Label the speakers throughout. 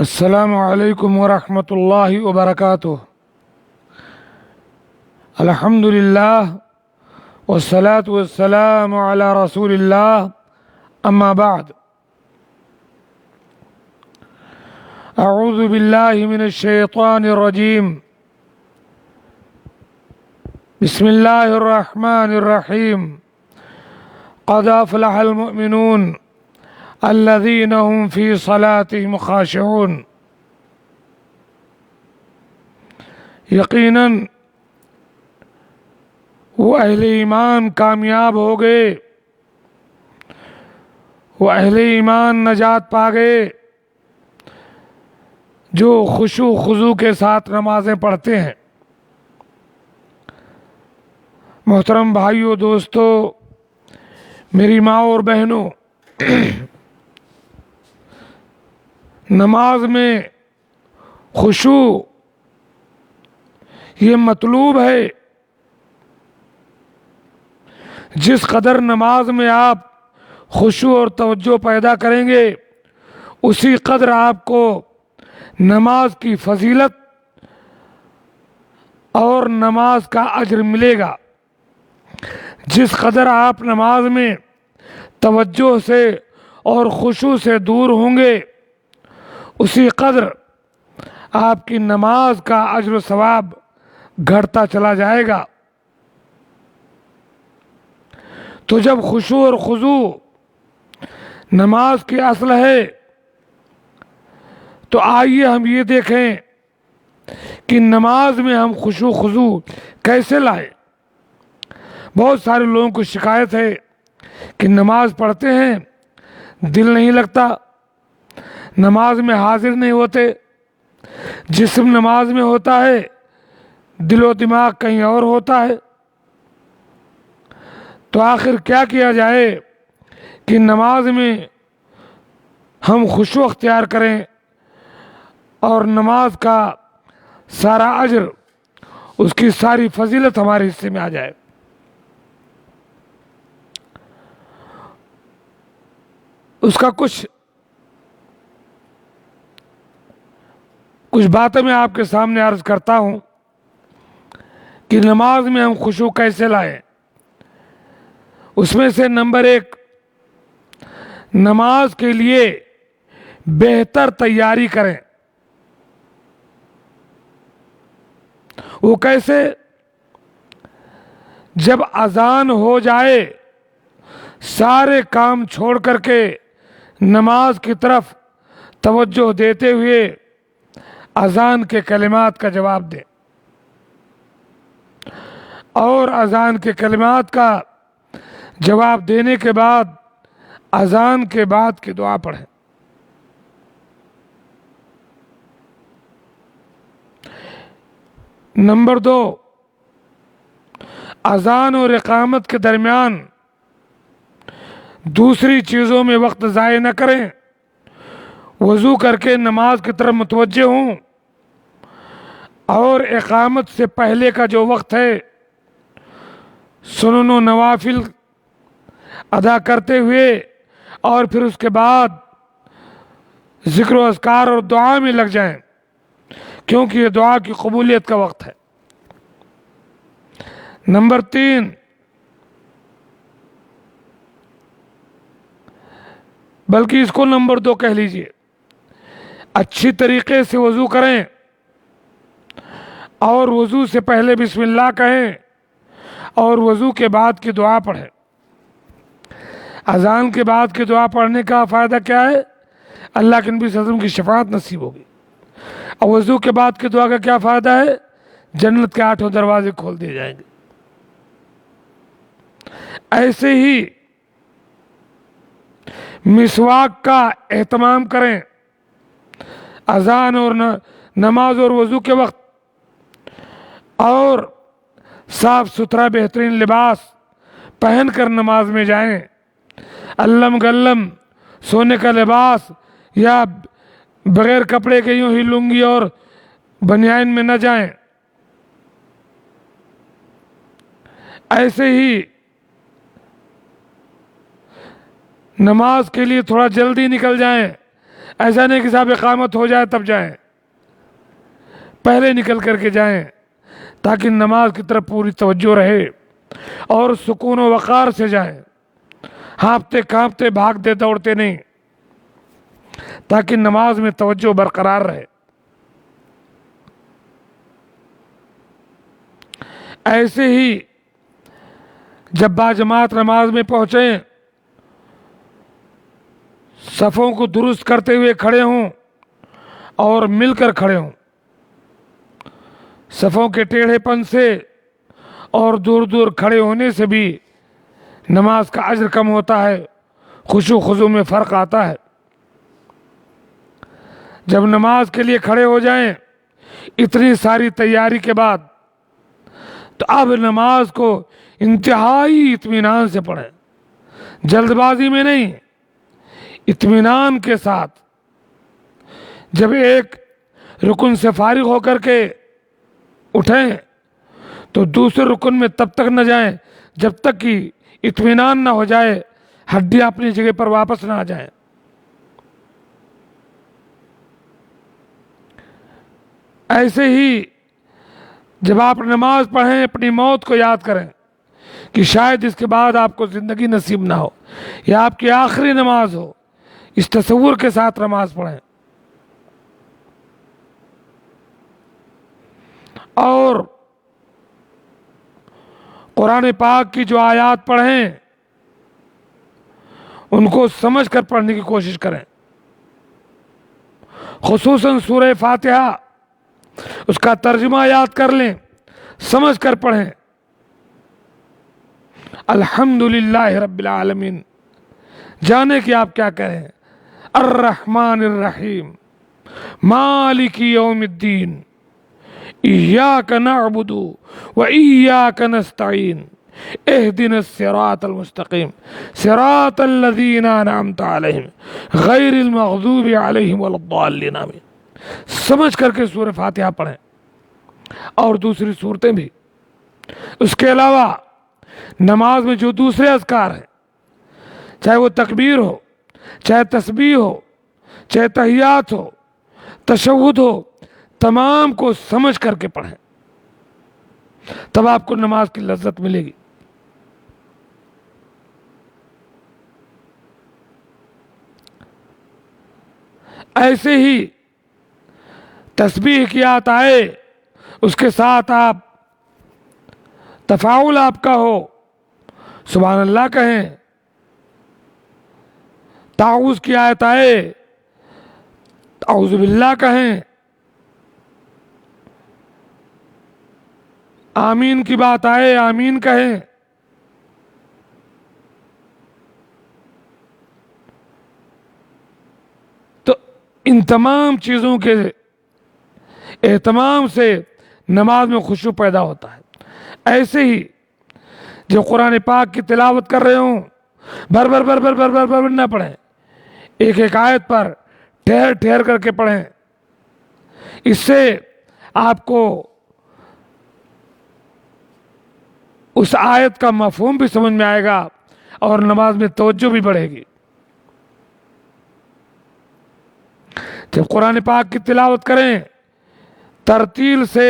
Speaker 1: السلام علیکم ورحمۃ اللہ وبرکاتہ۔ الحمد للہ والصلاة والسلام علی رسول اللہ، اما بعد۔ اعوذ باللہ من الشیطان الرجیم، بسم اللہ الرحمن الرحیم۔ قد افلح المؤمنون الذین هم فی صلاتهم خاشعون۔ یقیناً وہ اہل ایمان کامیاب ہو گئے، وہ اہل ایمان نجات پا گئے جو خشوع خضوع کے ساتھ نمازیں پڑھتے ہیں۔ محترم بھائیو، دوستو، میری ماں اور بہنوں، نماز میں خشوع یہ مطلوب ہے۔ جس قدر نماز میں آپ خشوع اور توجہ پیدا کریں گے، اسی قدر آپ کو نماز کی فضیلت اور نماز کا اجر ملے گا۔ جس قدر آپ نماز میں توجہ سے اور خشوع سے دور ہوں گے، اسی قدر آپ کی نماز کا اجر و ثواب گھٹتا چلا جائے گا۔ تو جب خشوع اور خضوع نماز کی اصل ہے، تو آئیے ہم یہ دیکھیں کہ نماز میں ہم خشوع خضوع کیسے لائیں۔ بہت سارے لوگوں کو شکایت ہے کہ نماز پڑھتے ہیں، دل نہیں لگتا، نماز میں حاضر نہیں ہوتے، جسم نماز میں ہوتا ہے، دل و دماغ کہیں اور ہوتا ہے۔ تو آخر کیا کیا جائے کہ نماز میں ہم خشوع اختیار کریں اور نماز کا سارا اجر، اس کی ساری فضیلت ہمارے حصے میں آ جائے۔ اس کا کچھ باتیں میں آپ کے سامنے عرض کرتا ہوں کہ نماز میں ہم خشوع کیسے لائیں۔ اس میں سے نمبر 1، نماز کے لیے بہتر تیاری کریں۔ وہ کیسے؟ جب اذان ہو جائے، سارے کام چھوڑ کر کے نماز کی طرف توجہ دیتے ہوئے اذان کے کلمات کا جواب دیں، اور اذان کے کلمات کا جواب دینے کے بعد اذان کے بعد کی دعا پڑھیں۔ نمبر 2، اذان اور اقامت کے درمیان دوسری چیزوں میں وقت ضائع نہ کریں۔ وضو کر کے نماز کی طرف متوجہ ہوں، اور اقامت سے پہلے کا جو وقت ہے، سنن و نوافل ادا کرتے ہوئے اور پھر اس کے بعد ذکر و اذکار اور دعا میں لگ جائیں، کیونکہ یہ دعا کی قبولیت کا وقت ہے۔ نمبر 3، بلکہ اس کو نمبر 2 کہہ لیجئے، اچھی طریقے سے وضو کریں اور وضو سے پہلے بسم اللہ کہیں اور وضو کے بعد کی دعا پڑھیں۔ اذان کے بعد کی دعا پڑھنے کا فائدہ کیا ہے؟ اللہ کے نبی صلی اللہ علیہ وسلم کی شفاعت نصیب ہوگی۔ اور وضو کے بعد کی دعا کا کیا فائدہ ہے؟ جنت کے 8 دروازے کھول دیے جائیں گے۔ ایسے ہی مسواک کا اہتمام کریں۔ اذان اور نماز اور وضو کے وقت، اور صاف ستھرا بہترین لباس پہن کر نماز میں جائیں۔ علم گلم سونے کا لباس یا بغیر کپڑے کے یوں ہی لنگی اور بنیان میں نہ جائیں۔ ایسے ہی نماز کے لیے تھوڑا جلدی نکل جائیں۔ ایسا نہیں کہ صاحب اقامت ہو جائے تب جائیں، پہلے نکل کر کے جائیں تاکہ نماز کی طرف پوری توجہ رہے اور سکون و وقار سے جائیں، ہانپتے کانپتے بھاگتے دوڑتے نہیں، تاکہ نماز میں توجہ برقرار رہے۔ ایسے ہی جب باجماعت نماز میں پہنچیں، صفوں کو درست کرتے ہوئے کھڑے ہوں اور مل کر کھڑے ہوں۔ صفوں کے ٹیڑھے پن سے اور دور دور کھڑے ہونے سے بھی نماز کا اجر کم ہوتا ہے، خشوع خضوع میں فرق آتا ہے۔ جب نماز کے لیے کھڑے ہو جائیں اتنی ساری تیاری کے بعد، تو اب نماز کو انتہائی اطمینان سے پڑھیں، جلد بازی میں نہیں، اطمینان کے ساتھ۔ جب ایک رکن سے فارغ ہو کر کے اٹھیں تو دوسرے رکن میں تب تک نہ جائیں جب تک کہ اطمینان نہ ہو جائے، ہڈیاں اپنی جگہ پر واپس نہ آ جائیں۔ ایسے ہی جب آپ نماز پڑھیں اپنی موت کو یاد کریں کہ شاید اس کے بعد آپ کو زندگی نصیب نہ ہو یا آپ کی آخری نماز ہو، اس تصور کے ساتھ نماز پڑھیں۔ اور قرآن پاک کی جو آیات پڑھیں ان کو سمجھ کر پڑھنے کی کوشش کریں، خصوصاً سورہ فاتحہ، اس کا ترجمہ یاد کر لیں، سمجھ کر پڑھیں۔ الحمدللہ رب العالمین، جانے کہ آپ کیا کہہ رہے ہیں، الرحمن الرحیم، مالک یوم الدین، ایاک نعبد و ایاک نستعین، اہدنا الصراط المستقیم، صراط الذین انعمت علیہم غیر المغضوب علیہم ولا الضالین۔ سمجھ کر کے سورہ فاتحہ پڑھیں اور دوسری صورتیں بھی۔ اس کے علاوہ نماز میں جو دوسرے اذکار ہیں، چاہے وہ تکبیر ہو، چاہے تسبیح ہو، چاہے تحیات ہو، تشہد ہو، تمام کو سمجھ کر کے پڑھیں، تب آپ کو نماز کی لذت ملے گی۔ ایسے ہی تسبیح کی آیت آئے اس کے ساتھ آپ تفاعل آپ کا ہو، سبحان اللہ کہیں، تعوذ کی آیت آئے اعوذ باللہ کہیں، آمین کی بات آئے آمین کہیں۔ تو ان تمام چیزوں کے اہتمام سے نماز میں خشوع پیدا ہوتا ہے۔ ایسے ہی جو قرآن پاک کی تلاوت کر رہے ہوں، بھر بھر بھر بھر بھر بھر بھر نہ پڑھیں، ایک ایک آیت پر ٹھہر ٹھہر کر کے پڑھیں۔ اس سے آپ کو اس آیت کا مفہوم بھی سمجھ میں آئے گا اور نماز میں توجہ بھی بڑھے گی۔ جب قرآن پاک کی تلاوت کریں ترتیل سے،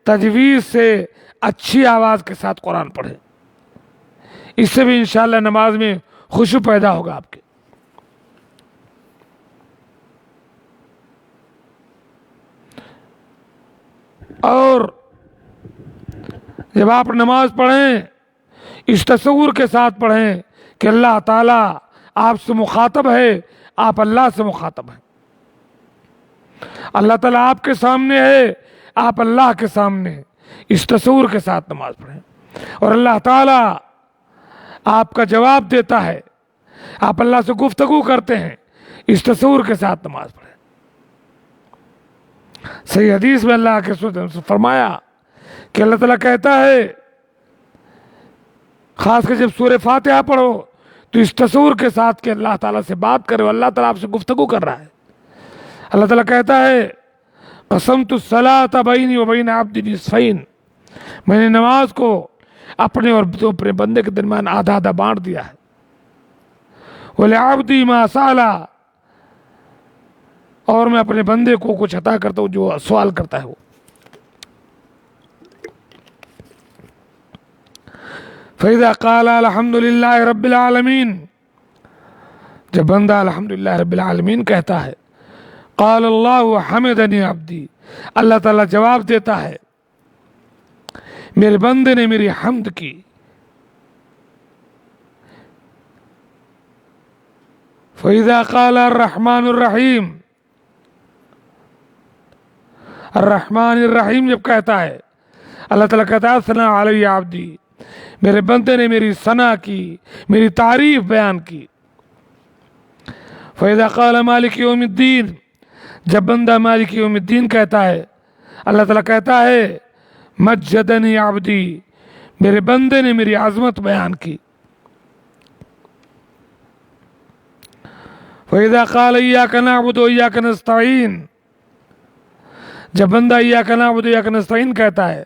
Speaker 1: تجویز سے، اچھی آواز کے ساتھ قرآن پڑھیں، اس سے بھی انشاءاللہ نماز میں خشوع پیدا ہوگا آپ کے۔ اور جب آپ نماز پڑھیں اس تصور کے ساتھ پڑھیں کہ اللہ تعالیٰ آپ سے مخاطب ہے، آپ اللہ سے مخاطب ہیں، اللہ تعالیٰ آپ کے سامنے ہے، آپ اللہ کے سامنے ہیں، اس تصور کے ساتھ نماز پڑھیں۔ اور اللہ تعالیٰ آپ کا جواب دیتا ہے، آپ اللہ سے گفتگو کرتے ہیں، اس تصور کے ساتھ نماز پڑھیں۔ صحیح حدیث میں اللہ کے رسول نے فرمایا کہ اللہ تعالیٰ کہتا ہے، خاص کر جب سورہ فاتحہ پڑھو تو اس تصور کے ساتھ کہ اللہ تعالیٰ سے بات کرو، اللہ تعالیٰ آپ سے گفتگو کر رہا ہے۔ اللہ تعالیٰ کہتا ہے، قسمت الصلاۃ بینی و بین عبدی نصفین، میں نے نماز کو اپنے اور اپنے بندے کے درمیان آدھا آدھا بانٹ دیا ہے۔ وَلِعَبْدِي مَا سَأَلَ، اور میں اپنے بندے کو کچھ عطا کرتا ہوں جو سوال کرتا ہے وہ. فَإِذَا قَالَ الْحَمْدُ لِلَّهِ رَبِّ الْعَالَمِينَ، جب بندہ الحمدللہ رب العالمین کہتا ہے، قال اللہ حمدنی عبدی، اللہ تعالیٰ جواب دیتا ہے میرے بندے نے میری حمد کی. فَإِذَا قَالَ الرحمن الرحیم، الرحمن الرحیم جب کہتا ہے، اللہ تعالیٰ کہتا ہے ثناء علی عبدی، میرے بندے نے میری ثنا کی، میری تعریف بیان کی. فَإِذَا قَالَ مَالِكِ يَوْمِ الدِّينِ، جب بندہ مالک یوم الدین کہتا ہے، اللہ تعالیٰ کہتا ہے مجدنی عبدی، میرے بندے نے میری عظمت بیان کی. فَإِذَا قَالَ إِيَّاكَ نَعْبُدُ وَإِيَّاكَ نَسْتَعِينُ، جب بندہ إِيَّاكَ نَعْبُدُ وإياك نستعين کہتا ہے،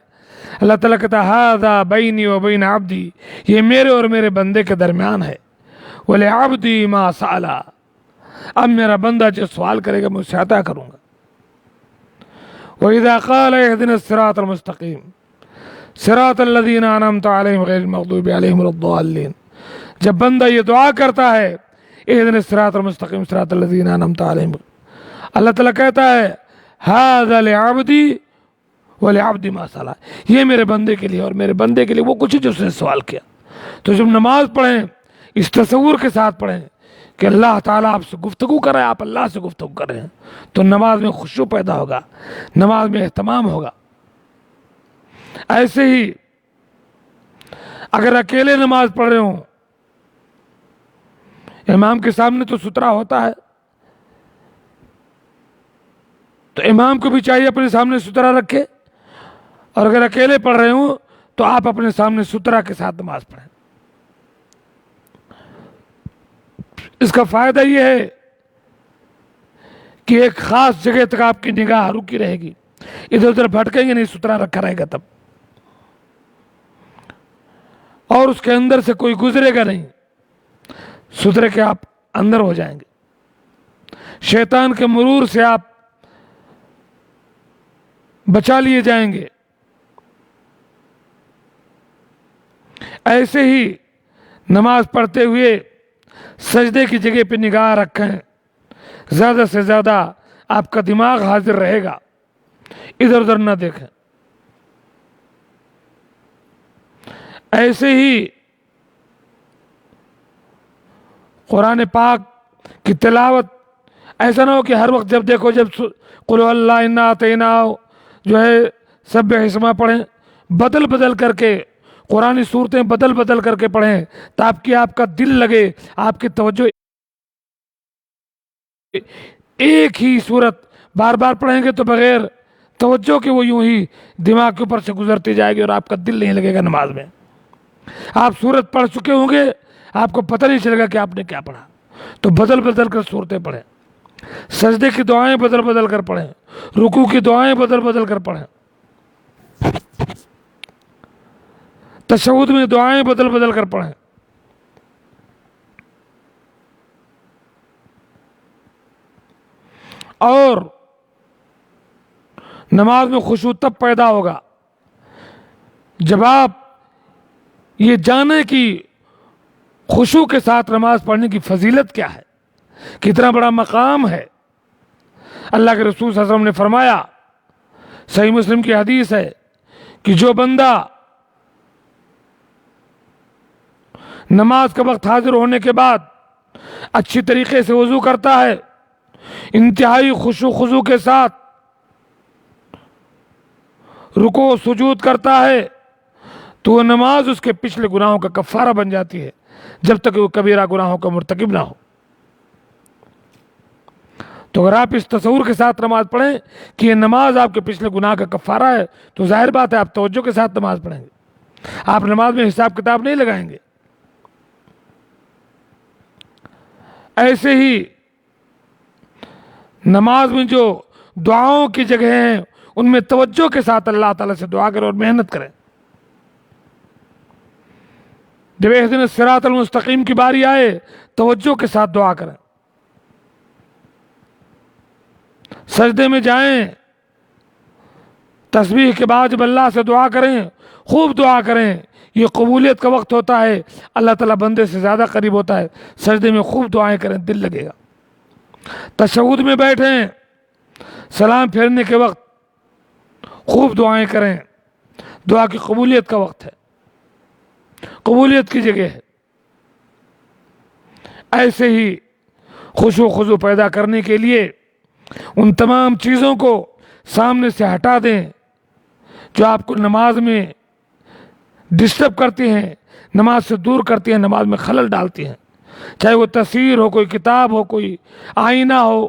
Speaker 1: اللہ تعالیٰ کہتا ہے هَذَا بَيْنِي وَبَيْنَ عَبْدِي، یہ میرے اور میرے بندے کے درمیان ہے. وَلِعَبْدِي مَا سَأَلَ، اب میرا بندہ جو سوال کرے گا میں اسے عطا کروں گا. وَإِذَا قَالَ اهْدِنَا الصِّرَاطَ الْمُسْتَقِيمَ صِرَاطَ الَّذِينَ أَنْعَمْتَ عَلَيْهِمْ غَيْرِ الْمَغْضُوبِ عَلَيْهِمْ وَلَا الضَّالِّينَ، جب بندہ یہ دعا کرتا ہے اهْدِنَا الصِّرَاطَ الْمُسْتَقِيمَ صِرَاطَ الَّذِينَ أَنْعَمْتَ عَلَيْهِمْ، اللہ تعالیٰ کہتا ہے هَذَا لِعَبْدِي وَلِعَبْدِي مَا سَأَلَ، یہ میرے بندے کے لیے اور میرے بندے کے لیے وہ کچھ جو اس نے سوال کیا. تو جب نماز پڑھیں اس تصور کے ساتھ پڑھیں کہ اللہ تعالیٰ آپ سے گفتگو کر رہے ہیں، آپ اللہ سے گفتگو کر رہے ہیں، تو نماز میں خشوع پیدا ہوگا، نماز میں اہتمام ہوگا. ایسے ہی اگر اکیلے نماز پڑھ رہے ہوں، امام کے سامنے تو سترا ہوتا ہے، تو امام کو بھی چاہیے اپنے سامنے سترا رکھے، اور اگر اکیلے پڑھ رہے ہوں تو آپ اپنے سامنے سترا کے ساتھ نماز پڑھیں. اس کا فائدہ یہ ہے کہ ایک خاص جگہ تک آپ کی نگاہ رکی رہے گی، ادھر ادھر بھٹکیں گے نہیں، سترا رکھا رہے گا تب، اور اس کے اندر سے کوئی گزرے گا نہیں، سترے کے آپ اندر ہو جائیں گے، شیطان کے مرور سے آپ بچا لیے جائیں گے. ایسے ہی نماز پڑھتے ہوئے سجدے کی جگہ پہ نگاہ رکھیں، زیادہ سے زیادہ آپ کا دماغ حاضر رہے گا، ادھر ادھر نہ دیکھیں. ایسے ہی قرآن پاک کی تلاوت ایسا نہ ہو کہ ہر وقت جب دیکھو جب قل هو اللہ انا اعطینہ جو ہے سبح اسما پڑھیں، بدل بدل کر کے قرآنی صورتیں بدل بدل کر کے پڑھیں تاکہ آپ کا دل لگے، آپ کی توجہ ایک ہی صورت بار بار پڑھیں گے تو بغیر توجہ کے وہ یوں ہی دماغ کے اوپر سے گزرتی جائے گی اور آپ کا دل نہیں لگے گا نماز میں. آپ صورت پڑھ چکے ہوں گے، آپ کو پتہ نہیں چلے گا کہ آپ نے کیا پڑھا. تو بدل بدل کر صورتیں پڑھیں، سجدے کی دعائیں بدل بدل کر پڑھیں، رکوع کی دعائیں بدل بدل کر پڑھیں، تشہد میں دعائیں بدل بدل کر پڑھیں. اور نماز میں خشوع تب پیدا ہوگا جب آپ یہ جانیں کہ خشوع کے ساتھ نماز پڑھنے کی فضیلت کیا ہے، کتنا بڑا مقام ہے. اللہ کے رسول صلی اللہ علیہ وسلم نے فرمایا، صحیح مسلم کی حدیث ہے کہ جو بندہ نماز کا وقت حاضر ہونے کے بعد اچھی طریقے سے وضو کرتا ہے، انتہائی خشوع خضوع کے ساتھ رکوع و سجود کرتا ہے، تو وہ نماز اس کے پچھلے گناہوں کا کفارہ بن جاتی ہے جب تک وہ کبیرہ گناہوں کا مرتکب نہ ہو. تو اگر آپ اس تصور کے ساتھ نماز پڑھیں کہ یہ نماز آپ کے پچھلے گناہ کا کفارہ ہے تو ظاہر بات ہے آپ توجہ کے ساتھ نماز پڑھیں گے، آپ نماز میں حساب کتاب نہیں لگائیں گے. ایسے ہی نماز میں جو دعاؤں کی جگہ ہیں ان میں توجہ کے ساتھ اللہ تعالیٰ سے دعا کریں اور محنت کریں. جب اہدنا الصراط المستقیم کی باری آئے توجہ کے ساتھ دعا کریں. سجدے میں جائیں، تسبیح کے بعد جب اللہ سے دعا کریں، خوب دعا کریں، یہ قبولیت کا وقت ہوتا ہے، اللہ تعالیٰ بندے سے زیادہ قریب ہوتا ہے۔ سجدے میں خوب دعائیں کریں، دل لگے گا۔ تشہد میں بیٹھیں، سلام پھیرنے کے وقت خوب دعائیں کریں، دعا کی قبولیت کا وقت ہے، قبولیت کی جگہ ہے۔ ایسے ہی خشوع خضوع پیدا کرنے کے لیے ان تمام چیزوں کو سامنے سے ہٹا دیں جو آپ کو نماز میں ڈسٹرب کرتی ہیں، نماز سے دور کرتی ہیں، نماز میں خلل ڈالتی ہیں، چاہے وہ تصویر ہو، کوئی کتاب ہو، کوئی آئینہ ہو،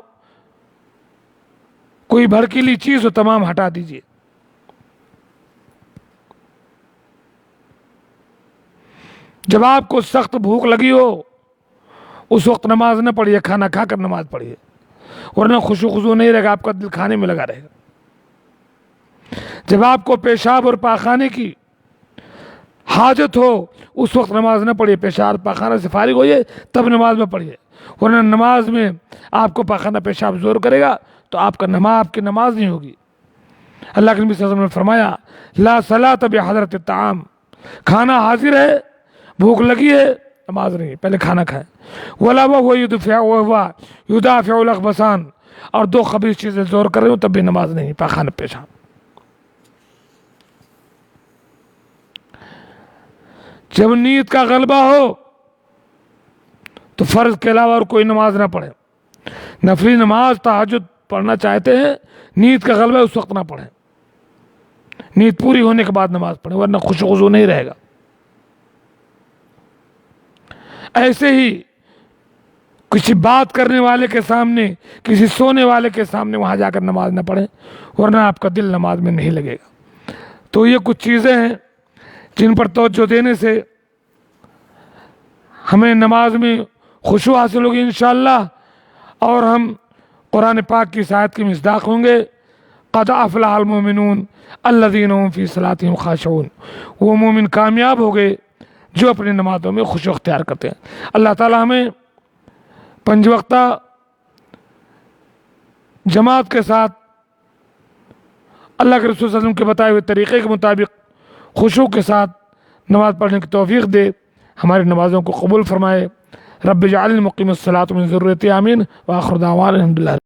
Speaker 1: کوئی بھڑکیلی چیز ہو، تمام ہٹا دیجیے۔ جب آپ کو سخت بھوک لگی ہو اس وقت نماز نہ پڑھیے، کھانا کھا کر نماز پڑھیے، ورنہ خشوع خضوع نہیں رہے گا، آپ کا دل کھانے میں لگا رہے گا۔ جب آپ کو پیشاب اور پاخانے کی حاجت ہو اس وقت نماز نہ پڑھیے، پیشاب پاخانہ سے فارغ ہوئیے تب نماز میں پڑھیے، ورنہ نماز میں آپ کو پاخانہ پیشاب زور کرے گا تو آپ کی نماز نہیں ہوگی۔ اللہ کے نبی صلی اللہ علیہ وسلم نے فرمایا لا صلاۃ بحضرۃ الطعام، کھانا حاضر ہے، بھوک لگی ہے، نماز نہیں، پہلے کھانا کھائیں۔ ولا وهو يدافع الاخبثان، اور دو خبیث چیزیں زور کر رہے ہوں تب بھی نماز نہیں، پاخانہ پیشاب۔ جب نیت کا غلبہ ہو تو فرض کے علاوہ اور کوئی نماز نہ پڑھیں، نفلی نماز تہجد پڑھنا چاہتے ہیں، نیت کا غلبہ اس وقت نہ پڑھیں، نیت پوری ہونے کے بعد نماز پڑھیں، ورنہ خشوع خضوع نہیں رہے گا۔ ایسے ہی کسی بات کرنے والے کے سامنے، کسی سونے والے کے سامنے وہاں جا کر نماز نہ پڑھیں، ورنہ آپ کا دل نماز میں نہیں لگے گا۔ تو یہ کچھ چیزیں ہیں جن پر توجہ دینے سے ہمیں نماز میں خشوع حاصل ہوگی انشاءاللہ، اور ہم قرآن پاک کی اس آیت کے مصداق ہوں گے، قد افلح المؤمنون الذین هم فی صلاتهم خاشعون، وہ مومن کامیاب ہو گئے جو اپنی نمازوں میں خشوع اختیار کرتے ہیں۔ اللہ تعالی ہمیں 5 وقتہ جماعت کے ساتھ اللہ کے رسول صلی اللہ علیہ وسلم کے بتائے ہوئے طریقے کے مطابق خشوع کے ساتھ نماز پڑھنے کی توفیق دے، ہماری نمازوں کو قبول فرمائے۔ رب اجعلنی مقیم الصلاۃ ومن ذریتی آمین، وآخر دعوانا الحمدللہ۔